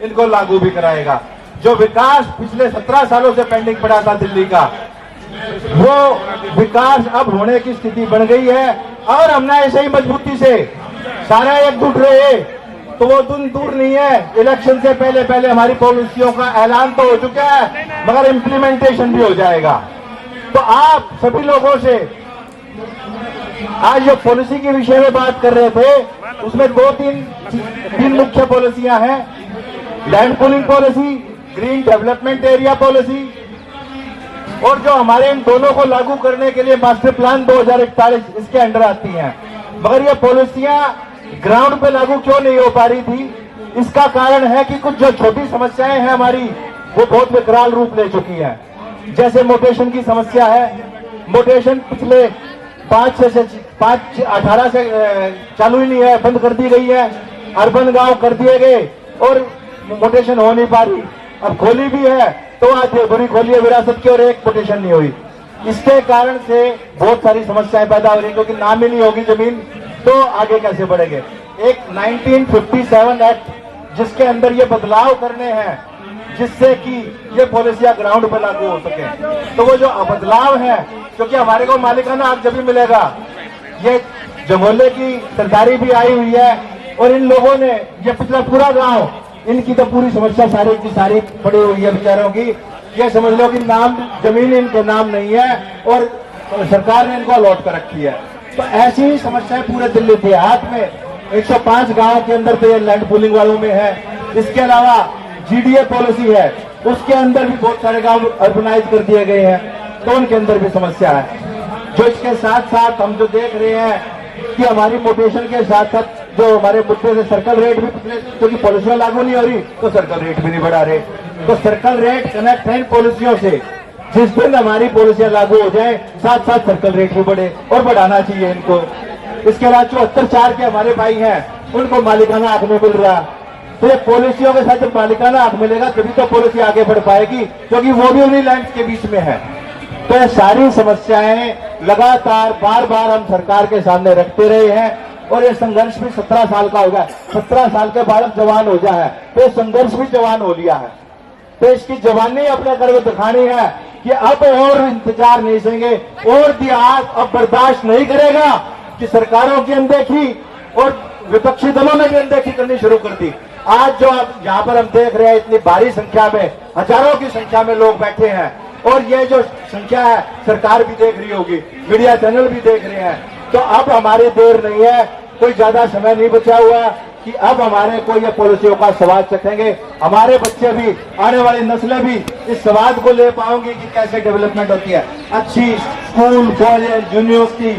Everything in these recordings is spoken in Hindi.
इनको लागू भी कराएगा। जो विकास पिछले 17 सालों से पेंडिंग पड़ा था दिल्ली का, वो विकास अब होने की स्थिति बन गई है। और हमने ऐसे ही मजबूती से सारा एकजुट रहे तो वो दिन दूर नहीं है। इलेक्शन से पहले पहले हमारी पॉलिसियों का ऐलान तो हो चुका है, मगर इम्प्लीमेंटेशन भी हो जाएगा। तो आप सभी लोगों से आज जो पॉलिसी के विषय में बात कर रहे थे, उसमें तीन मुख्य पॉलिसियां हैं। Land pooling policy, green development area policy, और जो हमारे इन दोनों को लागू करने के लिए मास्टर प्लान 2041 इसके अंडर आती हैं। मगर ये पॉलिसियां ग्राउंड पे लागू क्यों नहीं हो पा रही थी? इसका कारण है कि कुछ जो छोटी समस्याएं हैं हमारी, वो बहुत विकराल रूप ले चुकी हैं। जैसे मोटेशन की समस्या है। मोटेशन पिछले 18 से चालू ही नहीं है, बंद कर दी गई है। अर्बन गांव कर दिए गए और मोटेशन हो नहीं पा रही। अब खोली भी है तो आज बुरी खोली है विरासत की, और एक मोटेशन नहीं हुई। इसके कारण से बहुत सारी समस्याएं पैदा हो रही, क्योंकि नाम ही नहीं होगी जमीन तो आगे कैसे बढ़ेंगे। एक 1957 एक्ट जिसके अंदर ये बदलाव करने हैं जिससे कि ये पॉलिसियां ग्राउंड पर लागू हो सके, तो वो जो बदलाव है, क्योंकि हमारे को मालिकाना हक जब भी मिलेगा। ये जमोले की सरकारी भी आई हुई है और इन लोगों ने ये पिछला पूरा गांव, इनकी तो पूरी समस्या सारी की सारी पड़ी हुई है बेचारों की। ये समझ लो कि नाम जमीन इनके नाम नहीं है और सरकार ने इनको अलॉट कर रखी है। तो ऐसी ही समस्याएं पूरे दिल्ली देहात में 105 गांव के अंदर तो ये लैंड पूलिंग वालों में है। इसके अलावा जीडीए पॉलिसी है, उसके अंदर भी बहुत सारे गांव अर्बनाइज कर दिए गए हैं, तो उनके अंदर भी समस्या है। जो इसके साथ साथ हम जो देख रहे हैं कि हमारी मोटेशन के साथ साथ जो हमारे मुद्दे से सर्कल रेट भी पिछले, क्योंकि पॉलिसियां लागू नहीं हो रही तो सर्कल रेट भी नहीं बढ़ा रहे। तो सर्कल रेट कनेक्ट है इन पॉलिसियों से। जिस दिन हमारी पॉलिसियां लागू हो जाए साथ साथ सर्कल रेट भी बढ़े, और बढ़ाना चाहिए इनको। इसके अलावा 74 के हमारे भाई हैं, उनको मालिकाना हक में मिल रहा। तो ये पॉलिसियों के साथ जब मालिकाना हक मिलेगा तभी तो पॉलिसी आगे बढ़ पाएगी, क्योंकि वो भी उन्हीं लैंड के बीच में है। तो ये सारी समस्याएं लगातार बार बार हम सरकार के सामने रखते रहे हैं, और ये संघर्ष भी 17 साल का हो गया। 17 साल के बालक जवान हो जाए तो ये संघर्ष भी जवान हो लिया है। तो इसकी जवानी अपने करके दिखानी है कि अब और इंतजार नहीं सहेंगे, और देहात अब बर्दाश्त नहीं करेगा कि सरकारों की अनदेखी और विपक्षी दलों ने भी अनदेखी करनी शुरू कर दी। आज जो यहाँ पर हम देख रहे हैं, इतनी भारी संख्या में, हजारों की संख्या में लोग बैठे हैं, और ये जो संख्या है सरकार भी देख रही होगी, मीडिया चैनल भी देख रहे हैं। तो अब हमारी देर नहीं है, कोई ज्यादा समय नहीं बचा हुआ कि अब हमारे को ये पॉलिसियों का स्वाद चखेंगे। हमारे बच्चे भी, आने वाली नस्लें भी इस स्वाद को ले पाएंगे कि कैसे डेवलपमेंट होती है। अच्छी school, college, university,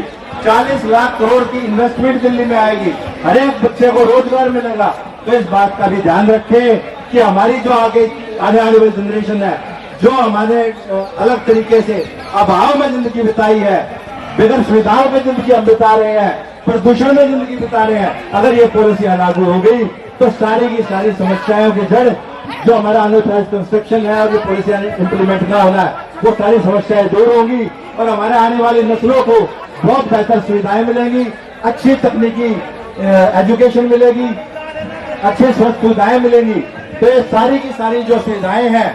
40 lakh crore की इन्वेस्टमेंट दिल्ली में आएगी, हर एक बच्चे को रोजगार मिलेगा। तो इस बात का भी ध्यान रखें कि हमारी जो आगे आने वाली जनरेशन है, जो हमारे अलग तरीके से अभाव में जिंदगी बिताई है, बगैर सुविधाओं में जिंदगी हम बिता रहे हैं, प्रदूषण में जिंदगी बिता रहे हैं, अगर ये पॉलिसियां लागू हो गई तो सारी की सारी समस्याओं की जड़ जो हमारा अनऑथराइज्ड कंस्ट्रक्शन है और ये पॉलिसियां इंप्लीमेंट ना होना है, वो सारी समस्याएं दूर होंगी और हमारे आने वाली नस्लों को बहुत बेहतर सुविधाएं मिलेंगी, अच्छी तकनीकी एजुकेशन मिलेगी, अच्छी स्वास्थ्य सुविधाएं मिलेंगी। तो ये सारी की सारी जो सुविधाएं हैं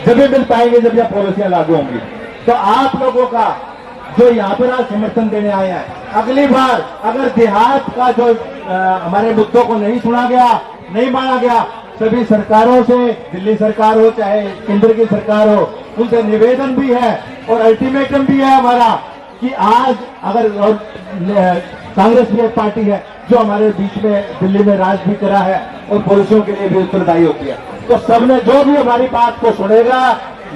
जब भी मिल पाएंगे जब यह पॉलिसियां लागू होंगी। तो आप लोगों का जो यहाँ पर आज समर्थन देने आए हैं, अगली बार अगर देहात का जो हमारे मुद्दों को नहीं सुना गया, नहीं माना गया, सभी सरकारों से, दिल्ली सरकार हो चाहे केंद्र की सरकार हो, उनसे निवेदन भी है और अल्टीमेटम भी है हमारा कि आज अगर कांग्रेस भी एक पार्टी है जो हमारे बीच में दिल्ली में राज भी करा है और पॉलिसियों के लिए भी उत्तरदायी होती है, तो सबने जो भी हमारी बात को सुनेगा,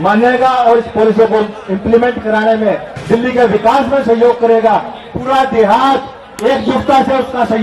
मानेगा और इस पॉलिसी को इंप्लीमेंट कराने में, दिल्ली के विकास में सहयोग करेगा, पूरा देहात एकजुटता से उसका सहयोग